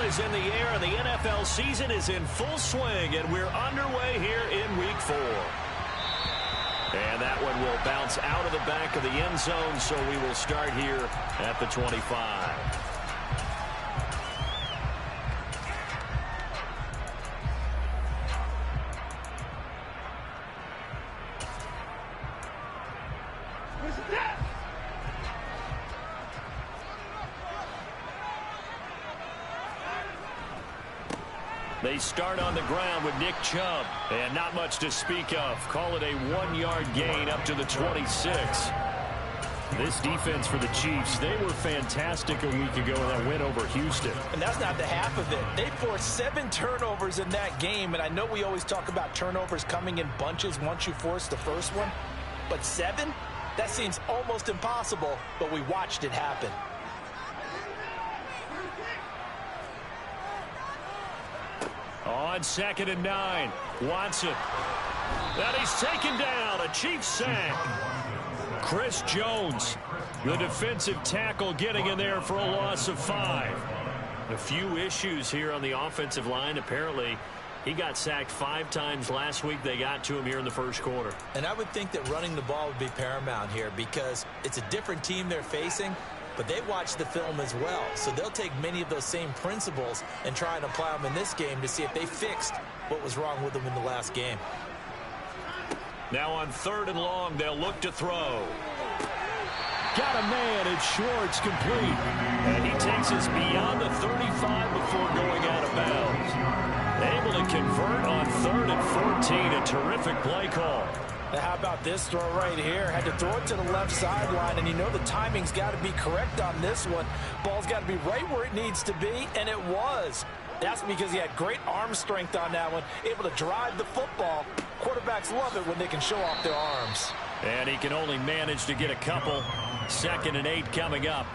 is in the air, and the NFL season is in full swing, and we're underway here in Week 4. And that one will bounce out of the back of the end zone, so we will start here at the 25. They start on the ground with Nick Chubb, and not much to speak of. Call it a 1-yard gain up to the 26. This defense for the Chiefs, they were fantastic a week ago in that win over Houston. And that's not the half of it. They forced 7 turnovers in that game, and I know we always talk about turnovers coming in bunches once you force the first one, but 7? That seems almost impossible, but we watched it happen. On 2nd and 9, Watson. And he's taken down, a Chiefs sack. Chris Jones, the defensive tackle, getting in there for a loss of 5. A few issues here on the offensive line. Apparently, he got sacked 5 times last week. They got to him here in the first quarter. And I would think that running the ball would be paramount here because it's a different team they're facing, but they watch the film as well. So they'll take many of those same principles and try and apply them in this game to see if they fixed what was wrong with them in the last game. Now on 3rd and long, they'll look to throw. Got a man, it's Schwartz, complete. And he takes us beyond the 35 before going out of bounds. Able to convert on 3rd and 14, a terrific play call. Now how about this throw right here? Had to throw it to the left sideline, and you know the timing's got to be correct on this one. Ball's got to be right where it needs to be, and it was. That's because he had great arm strength on that one, able to drive the football. Quarterbacks love it when they can show off their arms. And he can only manage to get a couple. 2nd and 8 coming up.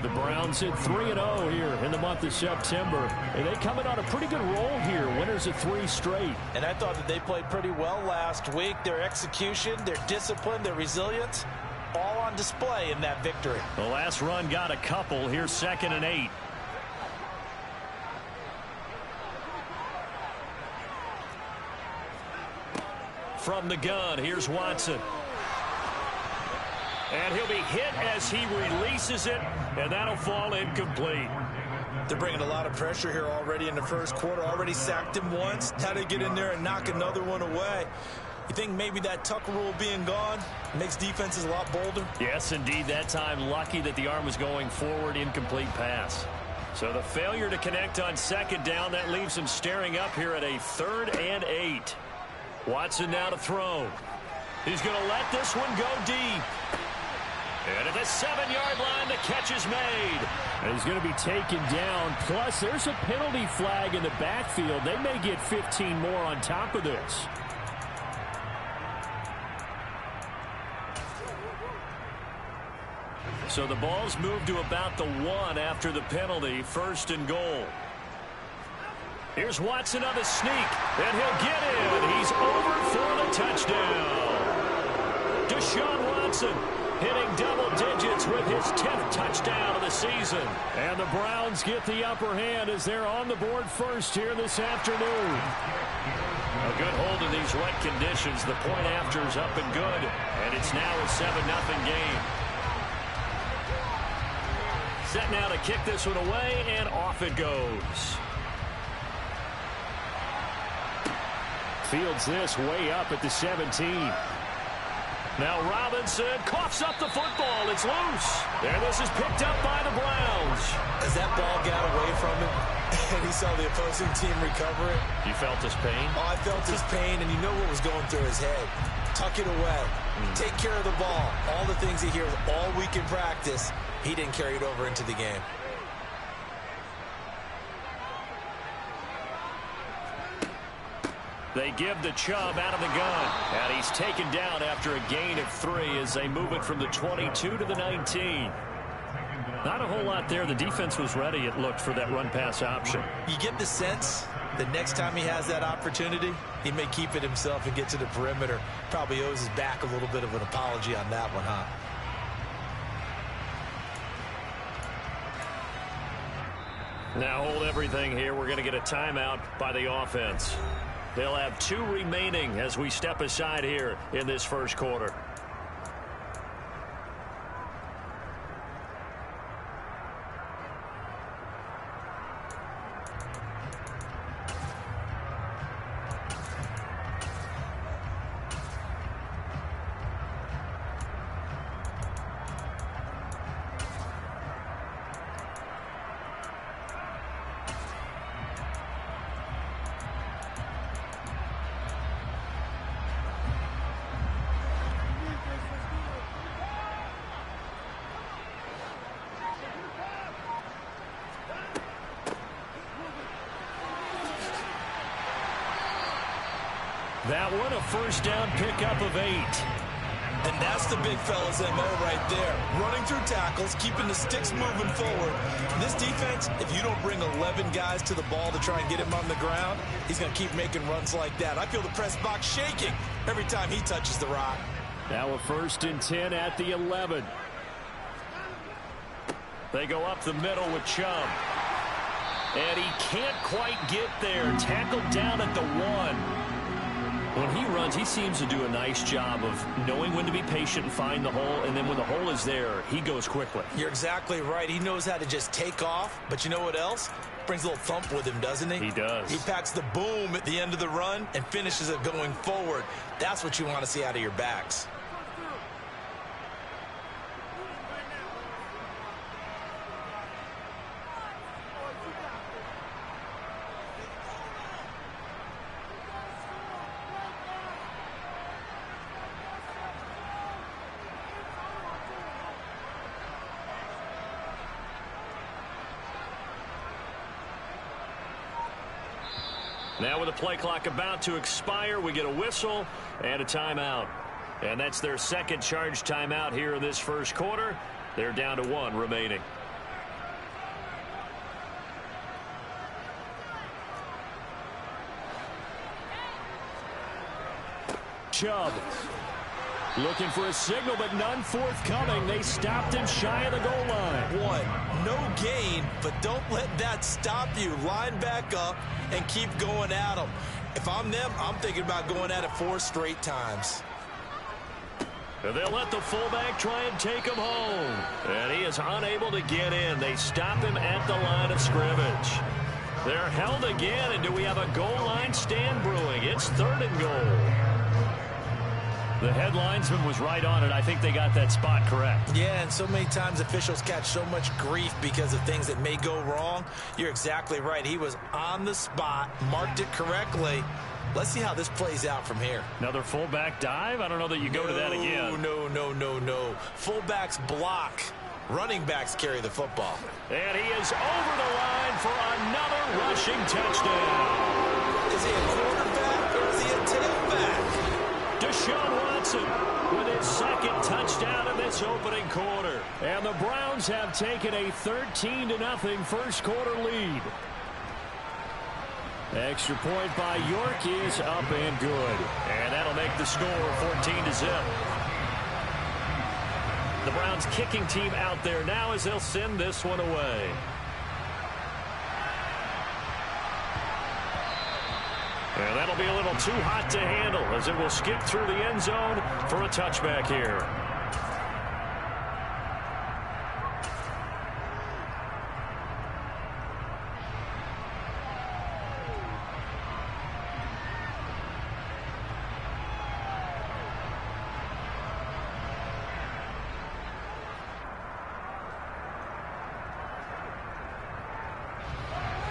The Browns hit 3-0 here in the month of September. And they coming on a pretty good roll here. Winners of 3 straight. And I thought that they played pretty well last week. Their execution, their discipline, their resilience, all on display in that victory. The last run got a couple. Here's 2nd and 8. From the gun, here's Watson. And he'll be hit as he releases it, and that'll fall incomplete. They're bringing a lot of pressure here already in the first quarter. Already sacked him once. How to get in there and knock another one away. You think maybe that Tucker rule being gone makes defenses a lot bolder? Yes, indeed. That time, lucky that the arm was going forward, incomplete pass. So the failure to connect on 2nd down, that leaves him staring up here at a 3rd and 8. Watson now to throw. He's going to let this one go deep. And at the 7-yard line, the catch is made. And he's going to be taken down. Plus, there's a penalty flag in the backfield. They may get 15 more on top of this. So the ball's moved to about the 1 after the penalty. 1st and goal. Here's Watson on the sneak, and he'll get in. He's over for the touchdown. Deshaun Watson hitting double digits with his 10th touchdown of the season. And the Browns get the upper hand as they're on the board first here this afternoon. A good hold in these wet conditions. The point after is up and good, and it's now a 7-0 game. Set now to kick this one away, and off it goes. Fields this way up at the 17. Now Robinson coughs up the football. It's loose. And this is picked up by the Browns. As that ball got away from him, and he saw the opposing team recover it. You felt his pain? Oh, I felt his pain, and you know what was going through his head. Tuck it away. Take care of the ball. All the things he hears all week in practice, he didn't carry it over into the game. They give the Chubb out of the gun. And he's taken down after a gain of 3 as they move it from the 22 to the 19. Not a whole lot there. The defense was ready, it looked, for that run-pass option. You get the sense that next time he has that opportunity, he may keep it himself and get to the perimeter. Probably owes his back a little bit of an apology on that one, huh? Now hold everything here. We're going to get a timeout by the offense. They'll have 2 remaining as we step aside here in this first quarter. That one, a first down pickup of 8. And that's the big fella's MO right there. Running through tackles, keeping the sticks moving forward. This defense, if you don't bring 11 guys to the ball to try and get him on the ground, he's going to keep making runs like that. I feel the press box shaking every time he touches the rock. Now a 1st and 10 at the 11. They go up the middle with Chubb. And he can't quite get there. Tackled down at the 1. When he runs, he seems to do a nice job of knowing when to be patient and find the hole, and then when the hole is there, he goes quickly. You're exactly right. He knows how to just take off, but you know what else? Brings a little thump with him, doesn't he? He does. He packs the boom at the end of the run and finishes it going forward. That's what you want to see out of your backs. Now with the play clock about to expire, we get a whistle and a timeout. And that's their second charge timeout here in this first quarter. They're down to 1 remaining. Chubb looking for a signal, but none forthcoming. They stopped him shy of the goal line. No gain, but don't let that stop you. Line back up and keep going at them. If I'm them, I'm thinking about going at it 4 straight times. And they'll let the fullback try and take him home. And he is unable to get in. They stop him at the line of scrimmage. They're held again, and do we have a goal line stand brewing? It's 3rd and goal. The headlinesman was right on it. I think they got that spot correct. Yeah, and so many times officials catch so much grief because of things that may go wrong. You're exactly right. He was on the spot, marked it correctly. Let's see how this plays out from here. Another fullback dive? I don't know that you go to that again. No. Fullbacks block. Running backs carry the football. And he is over the line for another rushing touchdown. Is he a quarterback or is he a tailback? Deshaun Watson with his 2nd touchdown in this opening quarter. And the Browns have taken a 13-0 first quarter lead. Extra point by York is up and good. And that'll make the score 14-0. The Browns kicking team out there now as they'll send this one away. And that'll be a little too hot to handle as it will skip through the end zone for a touchback here.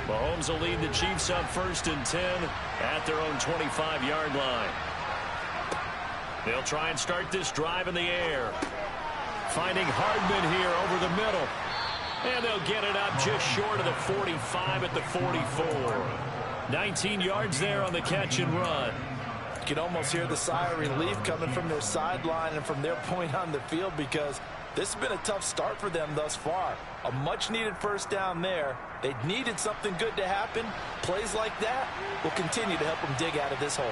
Mahomes will lead the Chiefs up 1st and 10 at their own 25-yard line. They'll try and start this drive in the air. Finding Hardman here over the middle. And they'll get it up just short of the 45 at the 44. 19 yards there on the catch and run. You can almost hear the sigh of relief coming from their sideline and from their point on the field because this has been a tough start for them thus far. A much-needed first down there. They needed something good to happen. Plays like that will continue to help them dig out of this hole.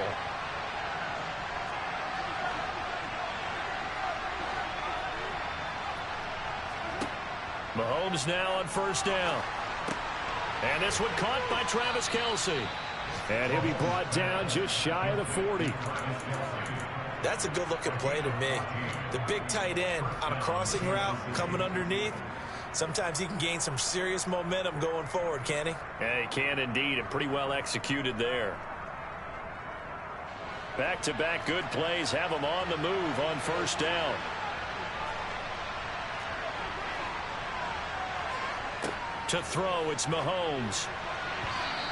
Mahomes now on 1st down. And this one caught by Travis Kelce. And he'll be brought down just shy of the 40. That's a good-looking play to me. The big tight end on a crossing route coming underneath. Sometimes he can gain some serious momentum going forward, can he? Yeah, he can indeed, and pretty well executed there. Back-to-back good plays have him on the move on first down. To throw, it's Mahomes.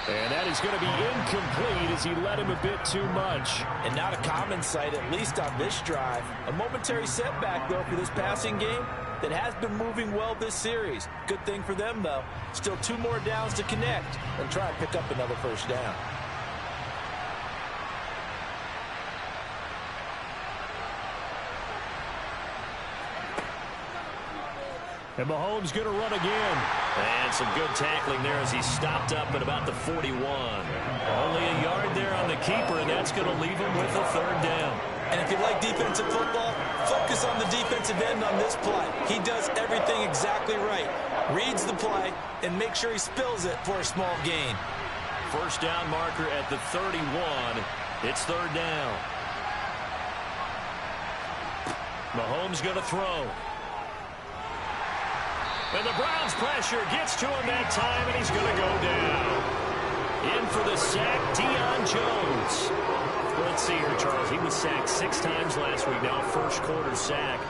And that is going to be incomplete as he led him a bit too much. And not a common sight, at least on this drive. A momentary setback, though, for this passing game that has been moving well this series. Good thing for them, though. Still 2 more downs to connect and try and pick up another first down. And Mahomes going to run again. And some good tackling there as he stopped up at about the 41. Only a yard there on the keeper, and that's going to leave him with a third down. And if you like defensive football, focus on the defensive end on this play. He does everything exactly right. Reads the play and make sure he spills it for a small gain. First down marker at the 31. It's third down. Mahomes going to throw. And the Browns pressure gets to him that time, and he's going to go down. In for the sack, Deion Jones. Let's see here, Charles. He was sacked 6 times last week. Now a first-quarter sack.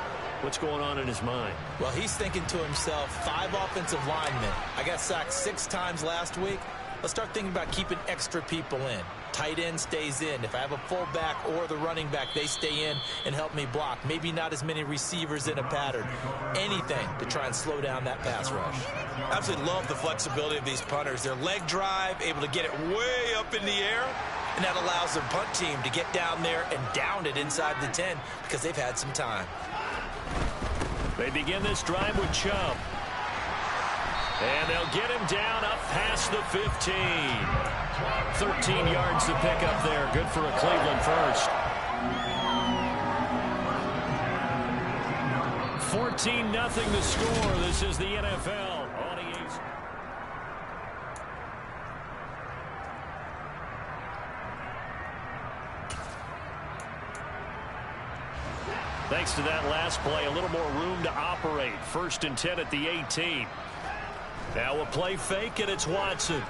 What's going on in his mind? Well, he's thinking to himself, 5 offensive linemen. I got sacked 6 times last week. Let's start thinking about keeping extra people in. Tight end stays in. If I have a fullback or the running back, they stay in and help me block. Maybe not as many receivers in a pattern. Anything to try and slow down that pass rush. Absolutely love the flexibility of these punters. Their leg drive, able to get it way up in the air, and that allows their punt team to get down there and down it inside the 10 because they've had some time. They begin this drive with Chubb. And they'll get him down up past the 15. 13 yards to pick up there. Good for a Cleveland first. 14-0 the score. This is the NFL on EA's. Thanks to that last play, a little more room to operate. 1st and 10 at the 18. Now a play fake, and it's Watson.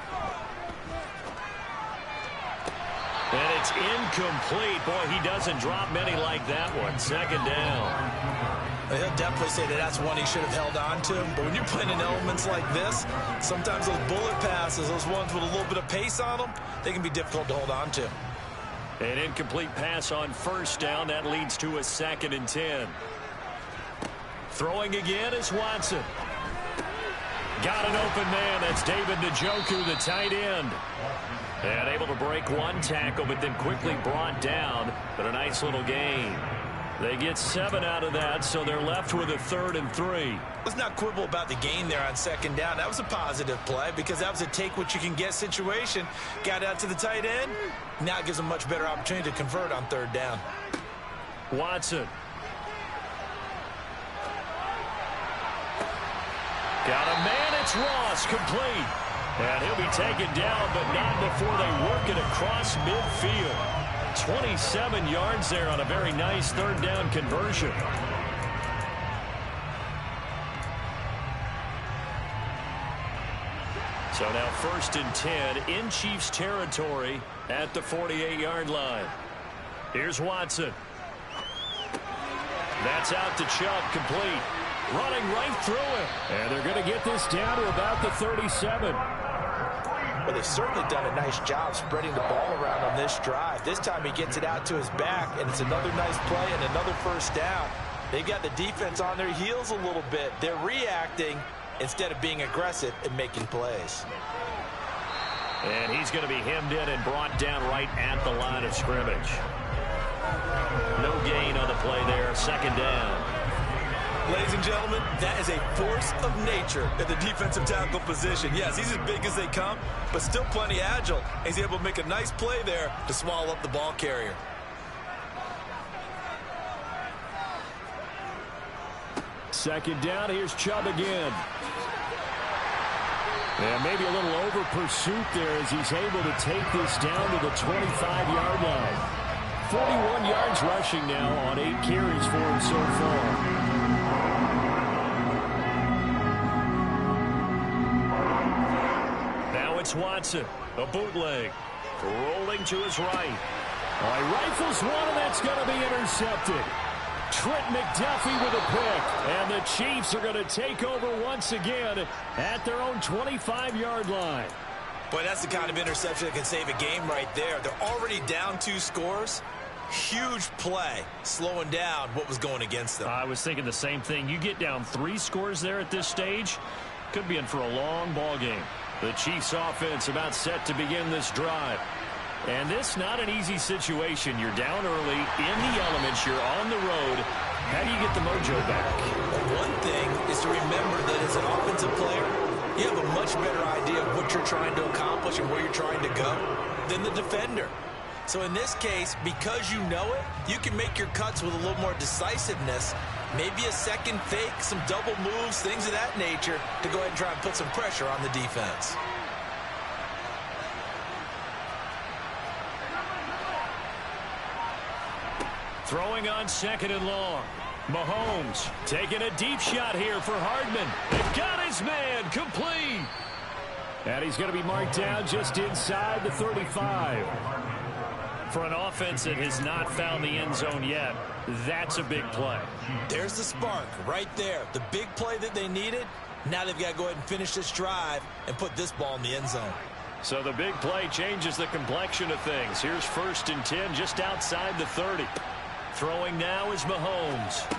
And it's incomplete. Boy, he doesn't drop many like that one. 2nd down. He'll definitely say that that's one he should have held on to. But when you're playing in elements like this, sometimes those bullet passes, those ones with a little bit of pace on them, they can be difficult to hold on to. An incomplete pass on 1st down. That leads to a 2nd and 10. Throwing again is Watson. Got an open man. That's David Njoku, the tight end. And able to break one tackle, but then quickly brought down. But a nice little gain. They get 7 out of that, so they're left with a 3rd and 3. Let's not quibble about the gain there on 2nd down. That was a positive play because that was a take-what-you-can-get situation. Got out to the tight end. Now it gives them a much better opportunity to convert on 3rd down. Watson. Got a man, it's Ross, complete. And he'll be taken down, but not before they work it across midfield. 27 yards there on a very nice 3rd down conversion. So now 1st and 10 in Chiefs territory at the 48-yard line. Here's Watson. That's out to Chubb, complete. Running right through him. And they're going to get this down to about the 37. Well, they've certainly done a nice job spreading the ball around on this drive. This time he gets it out to his back, and it's another nice play and another 1st down. They've got the defense on their heels a little bit. They're reacting instead of being aggressive and making plays. And he's going to be hemmed in and brought down right at the line of scrimmage. No gain on the play there. 2nd down. Ladies and gentlemen, that is a force of nature at the defensive tackle position. Yes, he's as big as they come, but still plenty agile. He's able to make a nice play there to swallow up the ball carrier. Second down, here's Chubb again. And maybe a little over pursuit there as he's able to take this down to the 25-yard line. 41 yards rushing now on 8 carries for him so far. Now it's Watson, a bootleg, rolling to his right. He rifles one, and that's going to be intercepted. Trent McDuffie with a pick, and the Chiefs are going to take over once again at their own 25-yard line. Boy, that's the kind of interception that can save a game right there. They're already down 2 scores. Huge play, slowing down what was going against them. I was thinking the same thing. You get down 3 scores there at this stage, could be in for a long ball game. The Chiefs offense about set to begin this drive. And this not an easy situation. You're down early, in the elements, you're on the road. How do you get the mojo back? Well, one thing is to remember that as an offensive player, you have a much better idea of what you're trying to accomplish and where you're trying to go than the defender. So in this case, because you know it, you can make your cuts with a little more decisiveness, maybe a second fake, some double moves, things of that nature, to go ahead and try and put some pressure on the defense. Throwing on 2nd and long. Mahomes taking a deep shot here for Hardman. They've got his man complete. And he's going to be marked down just inside the 35. For an offense that has not found the end zone yet, that's a big play. There's the spark right there. The big play that they needed. Now they've got to go ahead and finish this drive and put this ball in the end zone. So the big play changes the complexion of things. Here's 1st and 10 just outside the 30. Throwing now is Mahomes.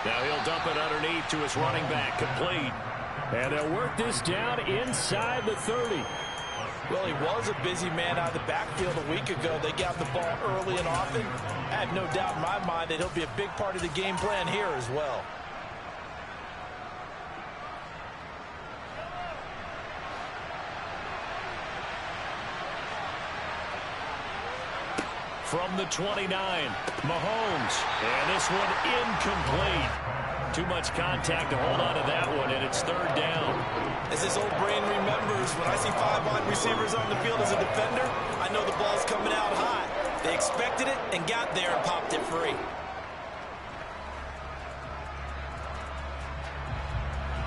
Now he'll dump it underneath to his running back, complete. And they'll work this down inside the 30. Well, he was a busy man out of the backfield a week ago. They got the ball early and often. I have no doubt in my mind that he'll be a big part of the game plan here as well. From the 29, Mahomes. And this one incomplete. Too much contact to hold on to that one, and it's 3rd down. As this old brain remembers, when I see 5 wide receivers on the field as a defender, I know the ball's coming out high. They expected it and got there and popped it free.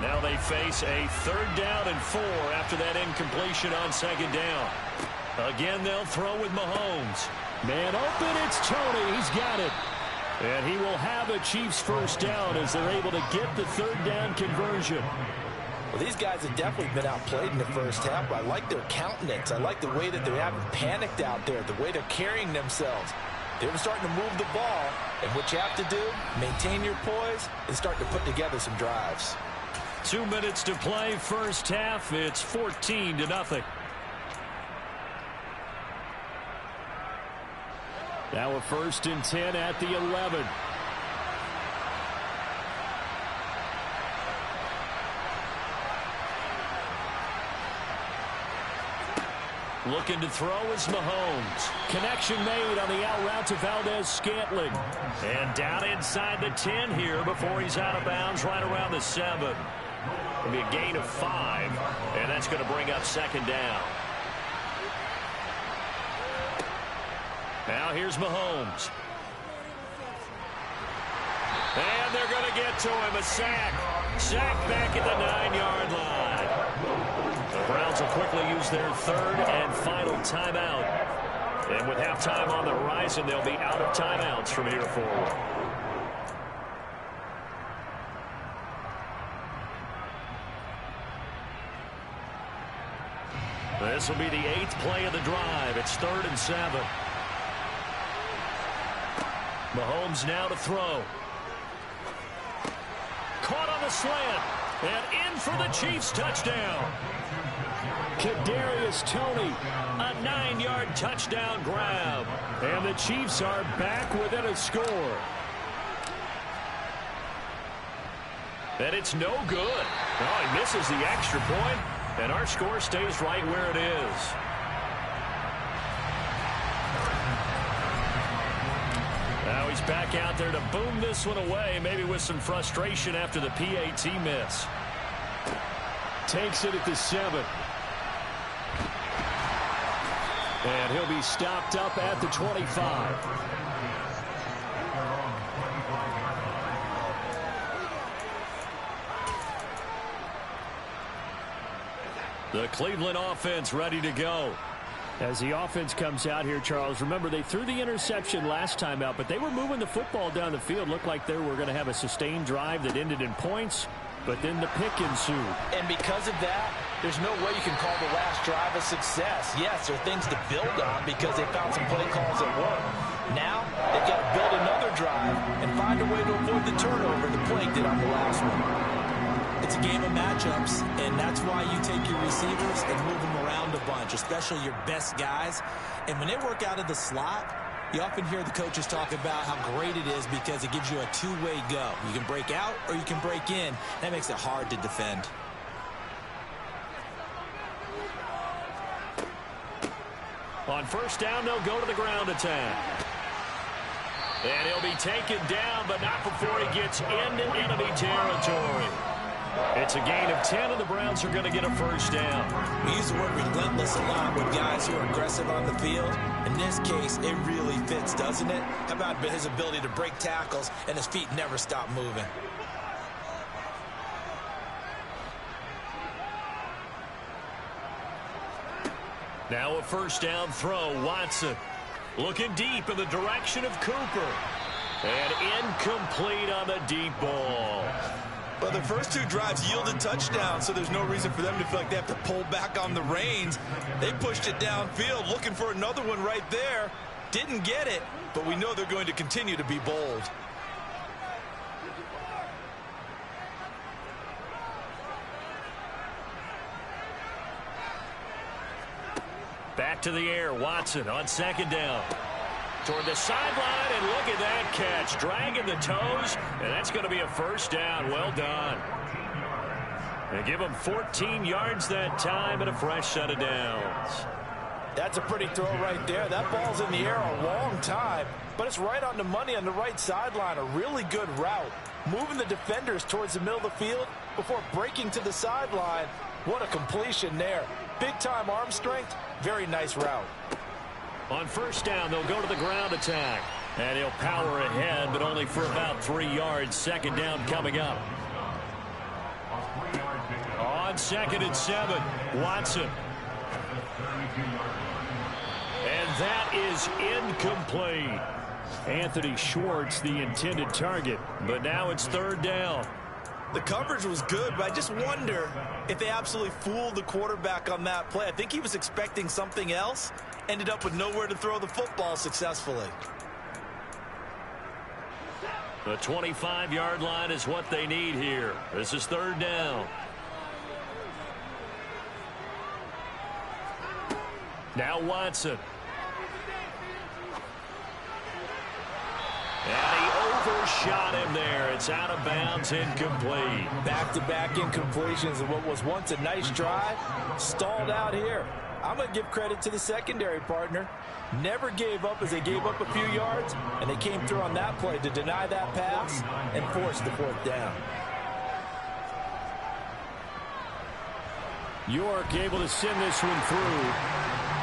Now they face a 3rd down and 4 after that incompletion on 2nd down. Again, they'll throw with Mahomes. Man open, it's Tony. He's got it. And he will have a Chiefs 1st down as they're able to get the 3rd down conversion. Well, these guys have definitely been outplayed in the first half. I like their countenance. I like the way that they haven't panicked out there, the way they're carrying themselves. They're starting to move the ball. And what you have to do, maintain your poise and start to put together some drives. 2 minutes to play, first half. It's 14-0. Now a 1st and 10 at the 11. Looking to throw is Mahomes. Connection made on the out route to Valdez-Scantling. And down inside the 10 here before he's out of bounds right around the 7. It'll be a gain of 5, and that's going to bring up 2nd down. Now here's Mahomes. And they're going to get to him. A sack. Sack back at the 9-yard line. The Browns will quickly use their 3rd and final timeout. And with halftime on the horizon, they'll be out of timeouts from here forward. This will be the 8th play of the drive. It's 3rd and 7. Mahomes now to throw. Caught on the slant. And in for the Chiefs touchdown. Kadarius Toney, a 9-yard touchdown grab. And the Chiefs are back within a score. And it's no good. Oh, he misses the extra point, and our score stays right where it is. Now he's back out there to boom this one away, maybe with some frustration after the PAT miss. takes it at the 7. And he'll be stopped up at the 25. The Cleveland offense ready to go. As the offense comes out here, Charles, remember they threw the interception last time out, but they were moving the football down the field. Looked like they were going to have a sustained drive that ended in points, but then the pick ensued. And because of that, there's no way you can call the last drive a success. Yes, there are things to build on because they found some play calls that work. Now, they've got to build another drive and find a way to avoid the turnover the play did on the last one. It's a game of matchups, and that's why you take your receivers and move them around a bunch, especially your best guys. And when they work out of the slot, you often hear the coaches talk about how great it is because it gives you a two-way go. You can break out or you can break in. That makes it hard to defend. On first down, they'll go to the ground attack. And he'll be taken down, but not before he gets into enemy territory. It's a gain of 10, and the Browns are going to get a first down. We use the word relentless a lot with guys who are aggressive on the field. In this case, it really fits, doesn't it? How about his ability to break tackles and his feet never stop moving? Now a first down throw. Watson looking deep in the direction of Cooper. And incomplete on the deep ball. Well, the first two drives yielded touchdowns, so there's no reason for them to feel like they have to pull back on the reins. They pushed it downfield, looking for another one right there. Didn't get it, but we know they're going to continue to be bold. Back to the air, Watson on second down. Toward the sideline, and look at that catch. Dragging the toes, and that's going to be a first down. Well done. And give him 14 yards that time and a fresh set of downs. That's a pretty throw right there. That ball's in the air a long time, but it's right on the money on the right sideline. A really good route. Moving the defenders towards the middle of the field before breaking to the sideline. What a completion there. Big-time arm strength. Very nice route. On first down, they'll go to the ground attack. And he'll power ahead, but only for about 3 yards. Second down coming up. On second and 7, Watson. And that is incomplete. Anthony Schwartz, the intended target. But now it's third down. The coverage was good, but I just wonder if they absolutely fooled the quarterback on that play. I think he was expecting something else. Ended up with nowhere to throw the football successfully. The 25-yard line is what they need here. This is third down. Now Watson. And he overshot him there. It's out of bounds, incomplete. Back-to-back incompletions of what was once a nice drive. Stalled out here. I'm going to give credit to the secondary partner. Never gave up as they gave up a few yards, and they came through on that play to deny that pass and force the fourth down. York able to send this one through.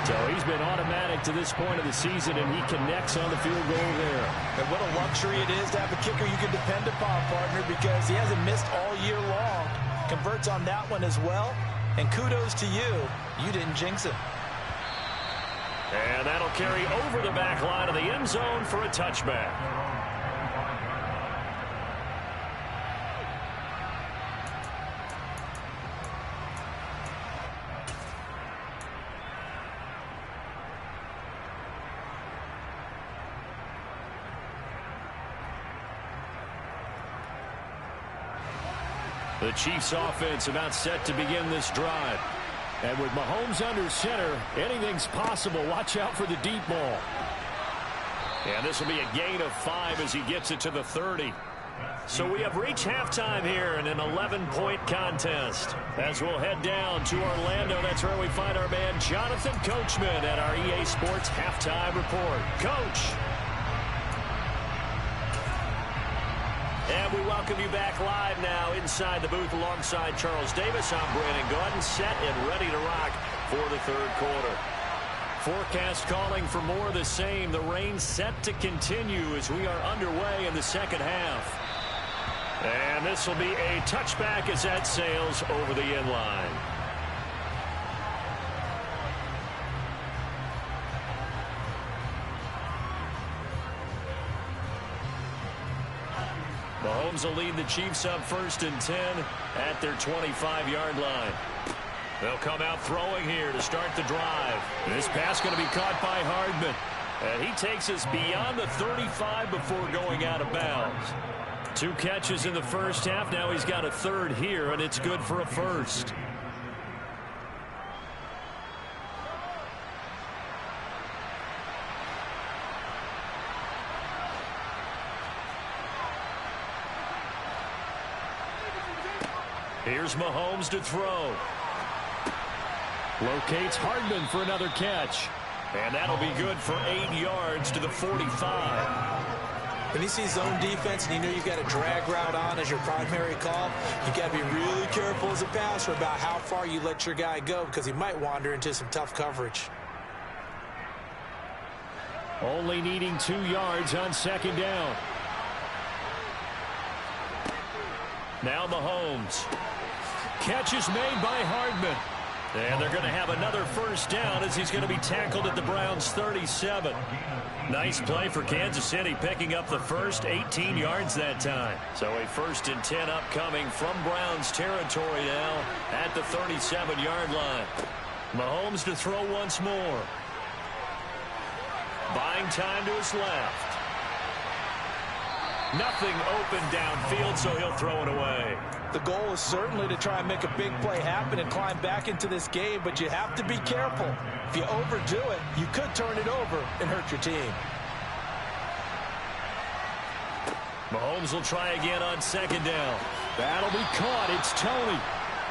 So he's been automatic to this point of the season, and he connects on the field goal there. And what a luxury it is to have a kicker you can depend upon, partner, because he hasn't missed all year long. Converts on that one as well. And kudos to you. You didn't jinx it. And that'll carry over the back line of the end zone for a touchback. The Chiefs offense about set to begin this drive. And with Mahomes under center, anything's possible. Watch out for the deep ball. And this will be a gain of 5 as he gets it to the 30. So we have reached halftime here in an 11-point contest. As we'll head down to Orlando, that's where we find our man Jonathan Coachman at our EA Sports Halftime Report. Coach. And we welcome welcome you back live now inside the booth alongside Charles Davis. I'm Brandon Gaudin, set and ready to rock for the third quarter. Forecast calling for more of the same. The rain set to continue as we are underway in the second half. And this will be a touchback as that sails over the end line. Mahomes will lead the Chiefs up 1st and 10 at their 25-yard line. They'll come out throwing here to start the drive. This pass going to be caught by Hardman. And he takes us beyond the 35 before going out of bounds. 2 catches in the first half. Now he's got a third here, and it's good for a first. Here's Mahomes to throw. Locates Hardman for another catch. And that'll be good for 8 yards to the 45. When he sees zone defense and you know you've got a drag route on as your primary call, you've got to be really careful as a passer about how far you let your guy go because he might wander into some tough coverage. Only needing 2 yards on 2nd down. Now Mahomes. Catch is made by Hardman. And they're going to have another first down as he's going to be tackled at the Browns' 37. Nice play for Kansas City, picking up the first, 18 yards that time. So a 1st and 10 upcoming from Browns territory now at the 37-yard line. Mahomes to throw once more. Buying time to his left. Nothing open downfield, so he'll throw it away. The goal is certainly to try and make a big play happen and climb back into this game, but you have to be careful. If you overdo it, you could turn it over and hurt your team. Mahomes will try again on 2nd down. That'll be caught. It's Tony.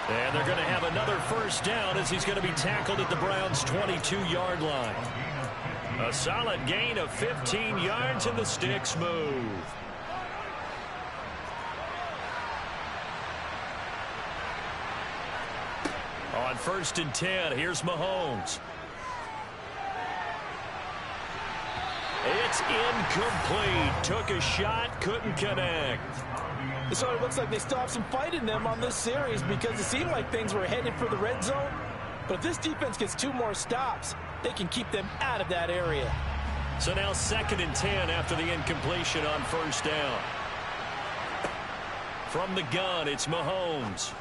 And they're going to have another first down as he's going to be tackled at the Browns' 22-yard line. A solid gain of 15 yards, and the sticks move. On 1st and 10, here's Mahomes. It's incomplete. Took a shot, couldn't connect. So it looks like they still have some fight in them on this series because it seemed like things were headed for the red zone. But if this defense gets 2 more stops, they can keep them out of that area. So now 2nd and 10 after the incompletion on 1st down. From the gun, it's Mahomes.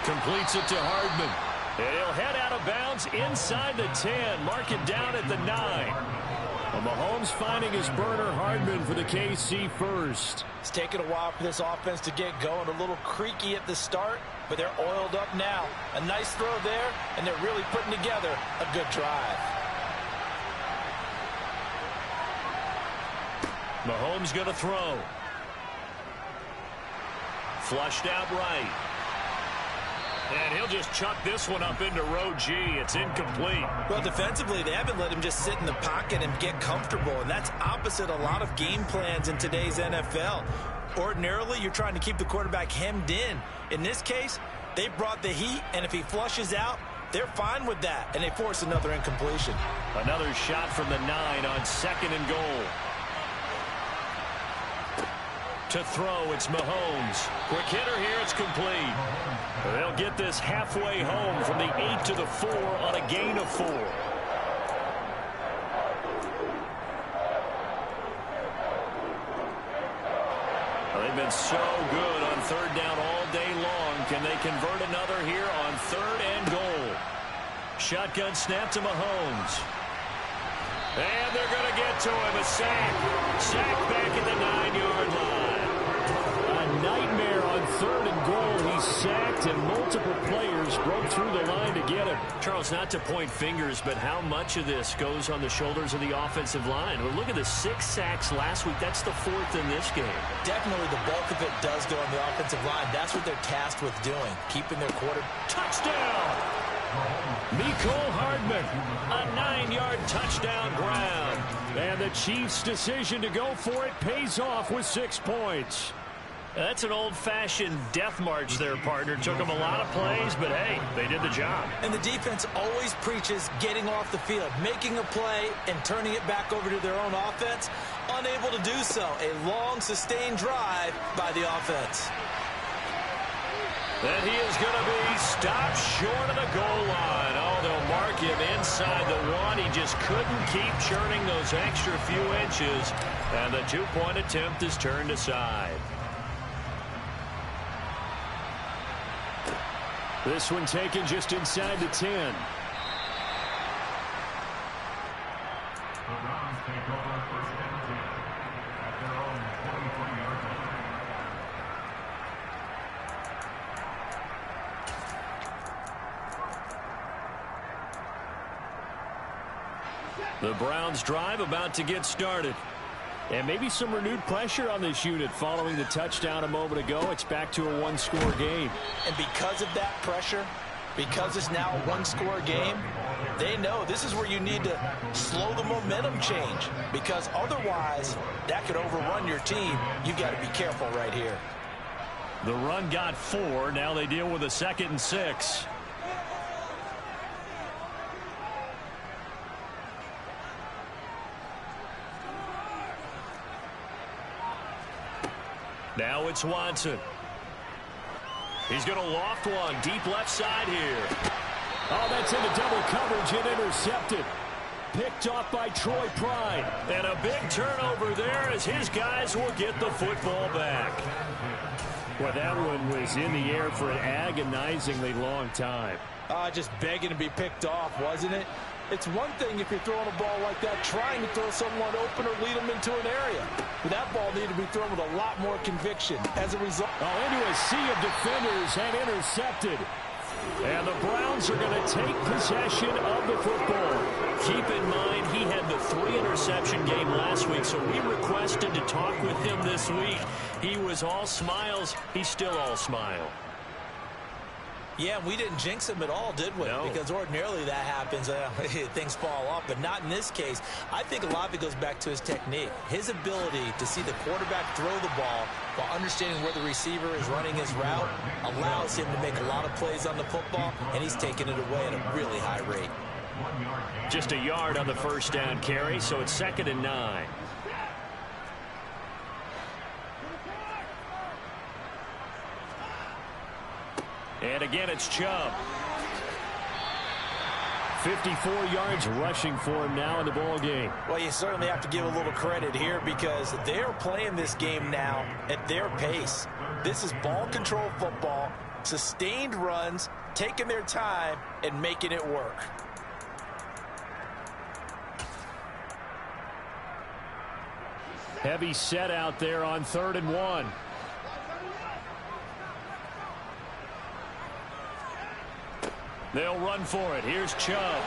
Completes it to Hardman. And he'll head out of bounds inside the 10. Mark it down at the 9. Well, Mahomes finding his burner Hardman for the KC first. It's taken a while for this offense to get going. A little creaky at the start, but they're oiled up now. A nice throw there, and they're really putting together a good drive. Mahomes going to throw. Flushed out right. And he'll just chuck this one up into row G. It's incomplete. Well, defensively, they haven't let him just sit in the pocket and get comfortable, and that's opposite a lot of game plans in today's NFL. Ordinarily, you're trying to keep the quarterback hemmed in. In this case, they brought the heat, and if he flushes out, they're fine with that, and they force another incompletion. Another shot from the 9 on 2nd and goal. To throw, it's Mahomes. Quick hitter here, it's complete. They'll get this halfway home from the 8 to the 4 on a gain of 4. Well, they've been so good on 3rd down all day long. Can they convert another here on 3rd and goal? Shotgun snap to Mahomes. And they're going to get to him. A sack. Sack back at the 9-yard line. A nightmare on 3rd and goal. He's sacked, and multiple players broke through the line to get him. Charles, not to point fingers, but how much of this goes on the shoulders of the offensive line? Well, look at the 6 sacks last week. That's the 4th in this game. Definitely the bulk of it does go on the offensive line. That's what they're tasked with doing, keeping their quarter. Touchdown! Mecole Hardman, a 9-yard touchdown ground. And the Chiefs' decision to go for it pays off with 6 points. That's an old-fashioned death march there, partner. Took them a lot of plays, but, hey, they did the job. And the defense always preaches getting off the field, making a play, and turning it back over to their own offense. Unable to do so. A long, sustained drive by the offense. And he is going to be stopped short of the goal line. Oh, they'll mark him inside the one. He just couldn't keep churning those extra few inches. And the two-point attempt is turned aside. This one taken just inside the 10. The Browns take over first and 10 at their own 23-yard line. The Browns drive about to get started. And maybe some renewed pressure on this unit following the touchdown a moment ago. It's back to a one-score game. And because of that pressure, because it's now a one-score game, they know this is where you need to slow the momentum change. Because otherwise, that could overrun your team. You've got to be careful right here. The run got 4. Now they deal with a 2nd and 6. Now it's Watson. He's going to loft one deep left side here. Oh, that's into double coverage and intercepted. Picked off by Troy Pride. And a big turnover there as his guys will get the football back. Well, that one was in the air for an agonizingly long time. Just begging to be picked off, wasn't it? It's one thing if you're throwing a ball like that, trying to throw someone open or lead them into an area. But that ball needed to be thrown with a lot more conviction. As a result, into a sea of defenders and intercepted. And the Browns are going to take possession of the football. Keep in mind, he had the 3-interception game last week, so we requested to talk with him this week. He was all smiles. He's still all smile. Yeah, we didn't jinx him at all, did we? No. Because ordinarily that happens. Things fall off, but not in this case. I think a lot of it goes back to his technique. His ability to see the quarterback throw the ball while understanding where the receiver is running his route allows him to make a lot of plays on the football, and he's taking it away at a really high rate. Just a yard on the first down carry, so it's 2nd and 9. And again, it's Chubb. 54 yards rushing for him now in the ball game. well, you certainly have to give a little credit here because they're playing this game now at their pace. This is ball control football, sustained runs, taking their time and making it work. Heavy set out there on 3rd and 1. They'll run for it. Here's Chubb.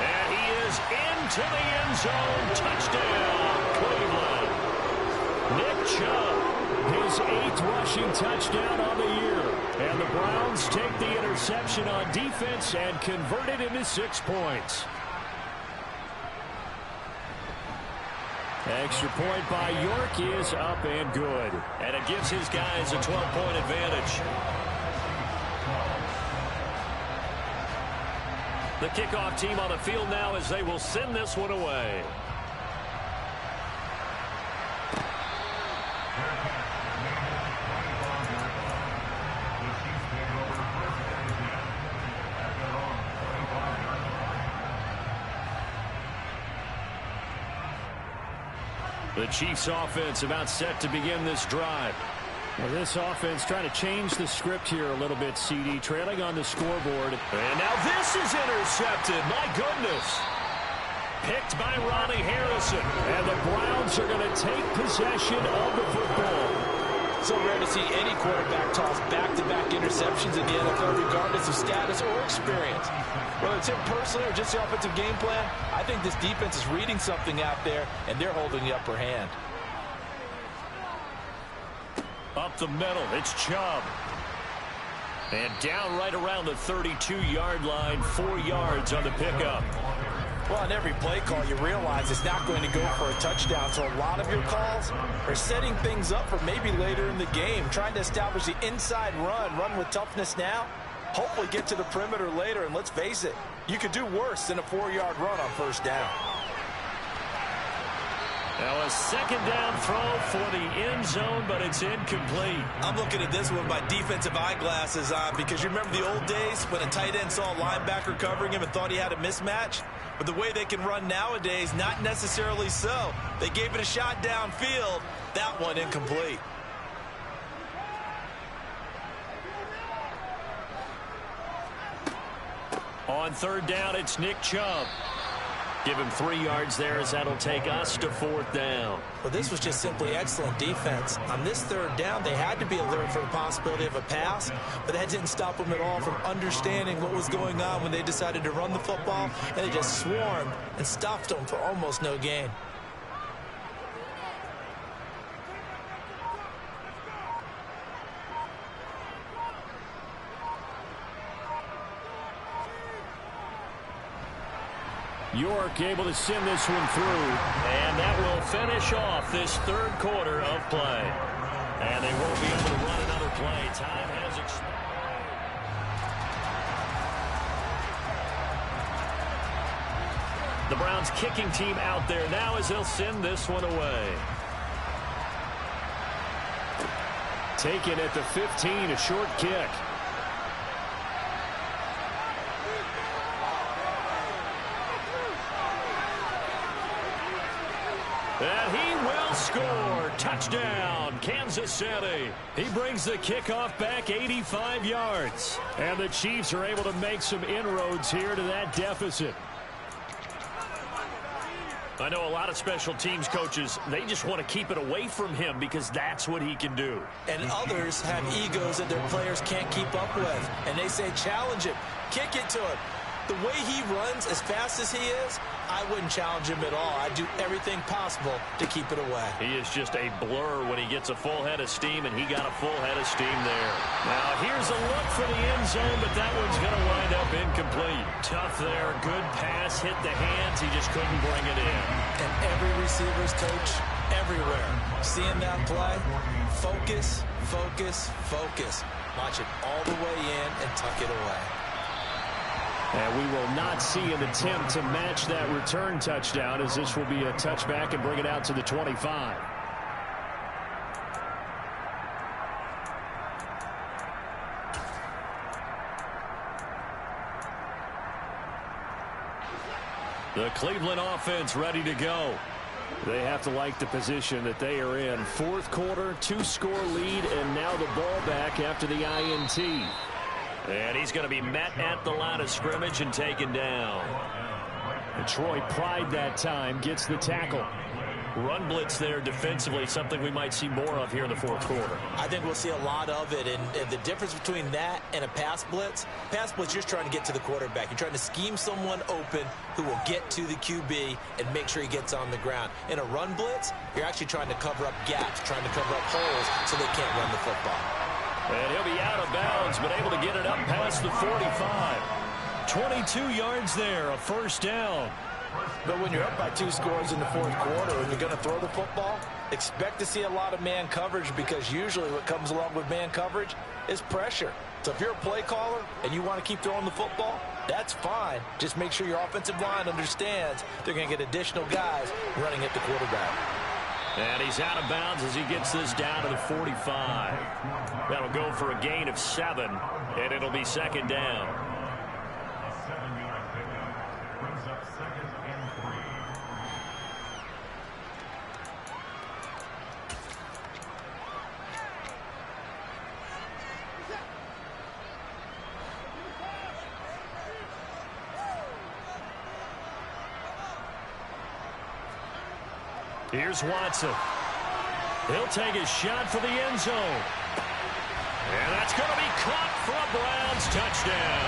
And he is into the end zone. Touchdown, Cleveland. Nick Chubb, his 8th rushing touchdown on the year. And the Browns take the interception on defense and convert it into 6 points. Extra point by York is up and good. And it gives his guys a 12-point advantage. The kickoff team on the field now as they will send this one away. The Chiefs offense about set to begin this drive. Well, this offense trying to change the script here a little bit, CD, trailing on the scoreboard. And now this is intercepted. My goodness. Picked by Ronnie Harrison. And the Browns are going to take possession of the football. So rare to see any quarterback toss back-to-back interceptions in the NFL, regardless of status or experience. Whether it's him personally or just the offensive game plan, I think this defense is reading something out there, and they're holding the upper hand. Up the middle, it's Chubb. And down right around the 32-yard line, 4 yards on the pickup. Well, on every play call, you realize it's not going to go for a touchdown. So a lot of your calls are setting things up for maybe later in the game, trying to establish the inside run with toughness now, hopefully get to the perimeter later. And let's face it, you could do worse than a 4-yard run on first down. Now a second down throw for the end zone, but it's incomplete. I'm looking at this with my defensive eyeglasses on because you remember the old days when a tight end saw a linebacker covering him and thought he had a mismatch? But the way they can run nowadays, not necessarily so. They gave it a shot downfield. That one incomplete. On third down, it's Nick Chubb. Give him 3 yards there as that'll take us to fourth down. Well, this was just simply excellent defense. On this third down, they had to be alert for the possibility of a pass, but that didn't stop them at all from understanding what was going on when they decided to run the football, and they just swarmed and stuffed them for almost no gain. York able to send this one through, and that will finish off this third quarter of play. And they won't be able to run another play. Time has expired. The Browns kicking team out there now as they'll send this one away. Taken at the 15, a short kick. And he will score. Touchdown, Kansas City. He brings the kickoff back 85 yards. And the Chiefs are able to make some inroads here to that deficit. I know a lot of special teams coaches, they just want to keep it away from him because that's what he can do. And others have egos that their players can't keep up with. And they say, challenge him, kick it to him. The way he runs as fast as he is, I wouldn't challenge him at all. I'd do everything possible to keep it away. He is just a blur when he gets a full head of steam, and he got a full head of steam there. Now, here's a look for the end zone, but that one's going to wind up incomplete. Tough there. Good pass. Hit the hands. He just couldn't bring it in. And every receiver's coach everywhere, seeing that play, focus, focus, focus. Watch it all the way in and tuck it away. And we will not see an attempt to match that return touchdown, as this will be a touchback and bring it out to the 25. The Cleveland offense ready to go. They have to like the position that they are in. Fourth quarter, 2-score lead, and now the ball back after the INT. And he's going to be met at the line of scrimmage and taken down. Detroit Pride that time gets the tackle. Run blitz there defensively, something we might see more of here in the fourth quarter. I think we'll see a lot of it, and the difference between that and a pass blitz, you're just trying to get to the quarterback. You're trying to scheme someone open who will get to the QB and make sure he gets on the ground. In a run blitz, you're actually trying to cover up gaps, trying to cover up holes so they can't run the football. And he'll be out of bounds, but able to get it up past the 45. 22 yards there, a first down. But when you're up by 2 scores in the fourth quarter and you're going to throw the football, expect to see a lot of man coverage, because usually what comes along with man coverage is pressure. So if you're a play caller and you want to keep throwing the football, that's fine. Just make sure your offensive line understands they're going to get additional guys running at the quarterback. And he's out of bounds as he gets this down to the 45. That'll go for a gain of 7, and it'll be second down. A 7-yard pickup brings up 2nd and 3. Here's Watson. He'll take his shot for the end zone. And that's going to be caught for a Browns touchdown.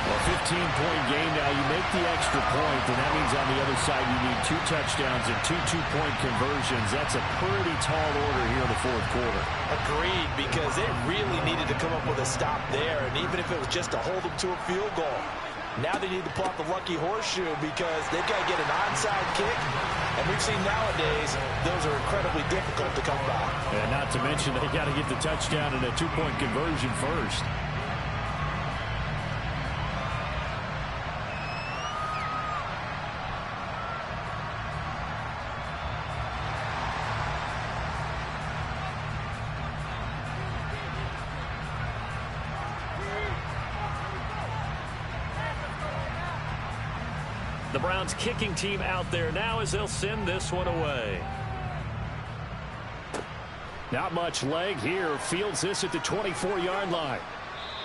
A 15-point game now. You make the extra point, and that means on the other side you need 2 touchdowns and 2 two-point conversions. That's a pretty tall order here in the fourth quarter. Agreed, because they really needed to come up with a stop there, and even if it was just to hold them to a field goal. Now they need to pull out the lucky horseshoe because they've got to get an onside kick. And we've seen nowadays those are incredibly difficult to come by. And not to mention they got to get the touchdown and a two-point conversion first. The Browns kicking team out there now as they'll send this one away. Not much leg here. Fields this at the 24-yard line.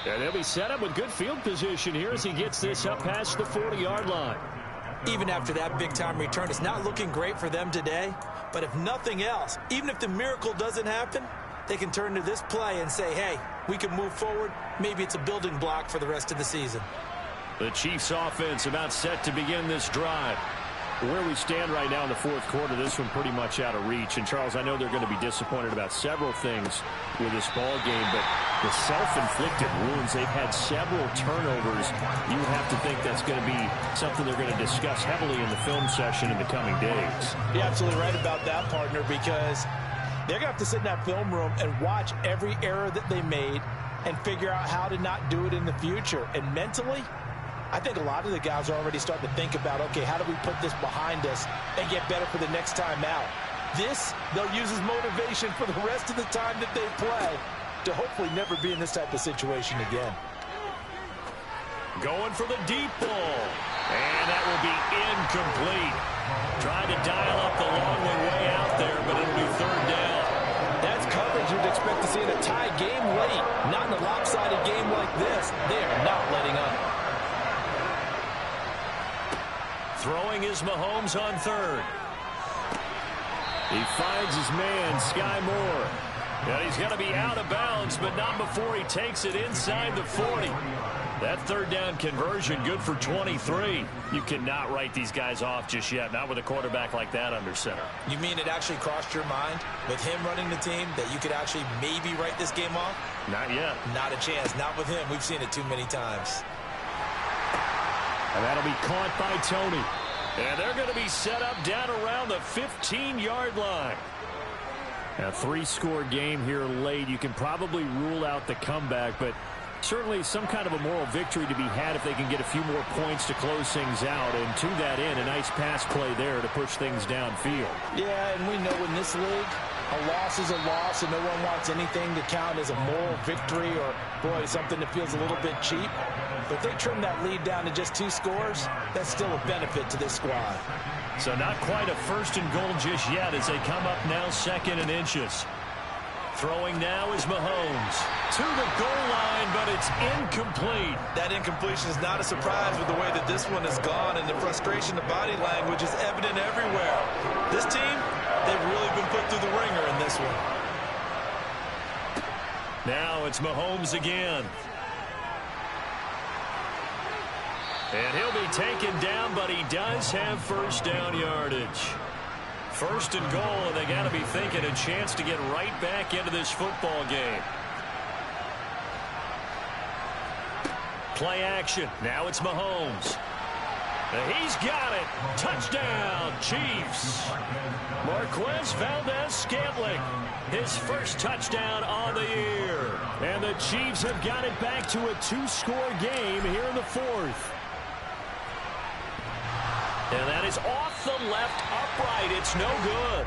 And they'll be set up with good field position here as he gets this up past the 40-yard line. Even after that big-time return, it's not looking great for them today. But if nothing else, even if the miracle doesn't happen, they can turn to this play and say, hey, we can move forward. Maybe it's a building block for the rest of the season. The Chiefs offense about set to begin this drive. Where we stand right now in the fourth quarter, this one pretty much out of reach. And, Charles, I know they're going to be disappointed about several things with this ball game, but the self-inflicted wounds, they've had several turnovers. You have to think that's going to be something they're going to discuss heavily in the film session in the coming days. You're absolutely right about that, partner, because they're going to have to sit in that film room and watch every error that they made and figure out how to not do it in the future. And mentally, I think a lot of the guys are already starting to think about, okay, how do we put this behind us and get better for the next time out? This, they'll use as motivation for the rest of the time that they play to hopefully never be in this type of situation again. Going for the deep ball. And that will be incomplete. Trying to dial up the long one way out there, but it'll be third down. That's coverage you'd expect to see in a tie game late. Not in a lopsided game like this. They are not letting up. Throwing is Mahomes on third. He finds his man, Sky Moore. And he's going to be out of bounds, but not before he takes it inside the 40. That third down conversion good for 23. You cannot write these guys off just yet, not with a quarterback like that under center. You mean it actually crossed your mind with him running the team that you could actually maybe write this game off? Not yet. Not a chance. Not with him. We've seen it too many times. And that'll be caught by Tony. And they're going to be set up down around the 15-yard line. A three-score game here late. You can probably rule out the comeback, but certainly some kind of a moral victory to be had if they can get a few more points to close things out. And to that end, a nice pass play there to push things downfield. Yeah, and we know in this league, a loss is a loss, and no one wants anything to count as a moral victory or, boy, something that feels a little bit cheap. But if they trim that lead down to just 2 scores, that's still a benefit to this squad. So not quite a first and goal just yet as they come up now second and inches. Throwing now is Mahomes to the goal line, but it's incomplete. That incompletion is not a surprise with the way that this one has gone, and the frustration, the body language is evident everywhere. This team, they've really been put through the ringer in this one. Now it's Mahomes again. And he'll be taken down, but he does have first down yardage. First and goal, and they got to be thinking a chance to get right back into this football game. Play action. Now it's Mahomes. He's got it. Touchdown, Chiefs. Marquez Valdez-Scantling, his first touchdown on the year. And the Chiefs have got it back to a 2-score game here in the fourth. And that is off the left upright. It's no good.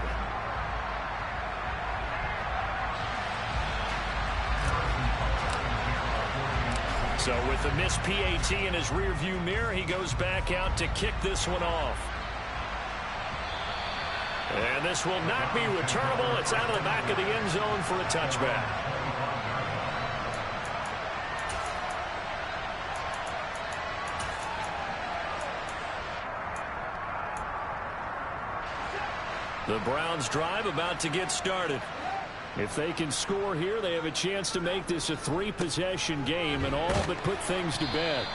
So with the missed PAT in his rearview mirror, he goes back out to kick this one off. And this will not be returnable. It's out of the back of the end zone for a touchback. The Browns drive about to get started. If they can score here, they have a chance to make this a 3-possession game and all but put things to bed.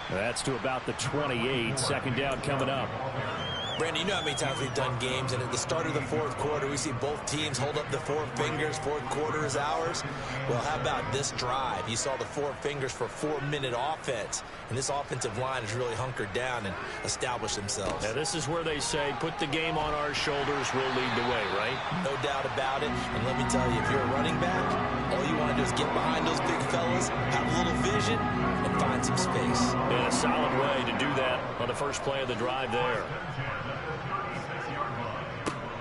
That's to about the 28. Second down coming up. Brandon, you know how many times we've done games, and at the start of the fourth quarter, we see both teams hold up the four fingers. Fourth quarter is ours. Well, how about this drive? You saw the four fingers for 4-minute offense, and this offensive line has really hunkered down and established themselves. Yeah, this is where they say, put the game on our shoulders, we'll lead the way, right? No doubt about it. And let me tell you, if you're a running back, all you want to do is get behind those big fellas, have a little vision, and find some space. And a solid way to do that on the first play of the drive there.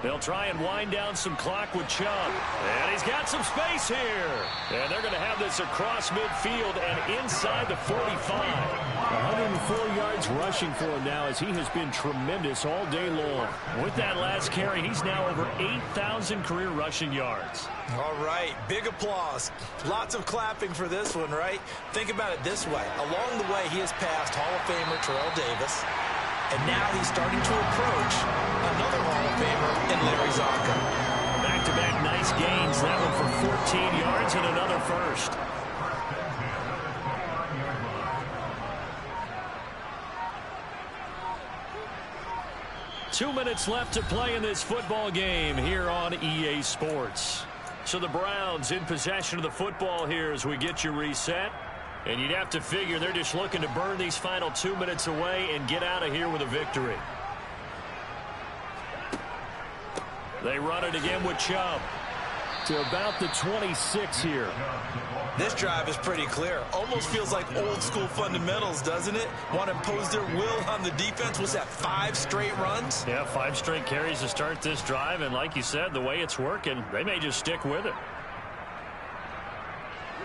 They'll try and wind down some clock with Chubb. And he's got some space here. And they're going to have this across midfield and inside the 45. 104 yards rushing for him now as he has been tremendous all day long. With that last carry, he's now over 8,000 career rushing yards. All right, big applause. Lots of clapping for this one, right? Think about it this way. Along the way, he has passed Hall of Famer Terrell Davis. And now he's starting to approach another Hall of Famer in Larry Zonka. Back-to-back nice gains. That one for 14 yards and another first. Two minutes left to play in this football game here on EA Sports. So the Browns in possession of the football here as we get you reset. And you'd have to figure they're just looking to burn these final 2 minutes away and get out of here with a victory. They run it again with Chubb to about the 26 here. This drive is pretty clear. Almost feels like old school fundamentals, doesn't it? Want to impose their will on the defense. Was that 5 straight runs? Yeah, 5 straight carries to start this drive. And like you said, the way it's working, they may just stick with it.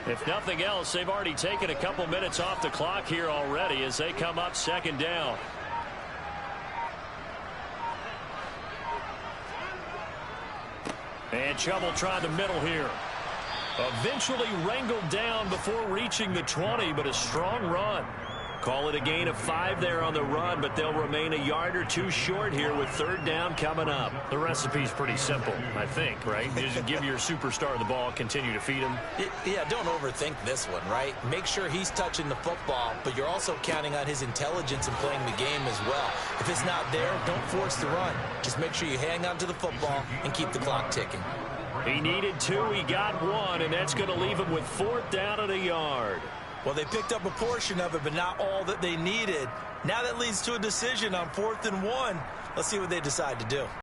If nothing else, they've already taken a couple minutes off the clock here already as they come up second down. And Chubb will try the middle here. Eventually wrangled down before reaching the 20, but a strong run. Call it a gain of 5 there on the run, but they'll remain a yard or 2 short here with third down coming up. The recipe's pretty simple, I think, right? You just give your superstar the ball, continue to feed him. Yeah, don't overthink this one, right? Make sure he's touching the football, but you're also counting on his intelligence in playing the game as well. If it's not there, don't force the run. Just make sure you hang on to the football and keep the clock ticking. He needed 2, he got 1, and that's going to leave him with fourth down and a yard. Well, they picked up a portion of it, but not all that they needed. Now that leads to a decision on 4th and 1. Let's see what they decide to do.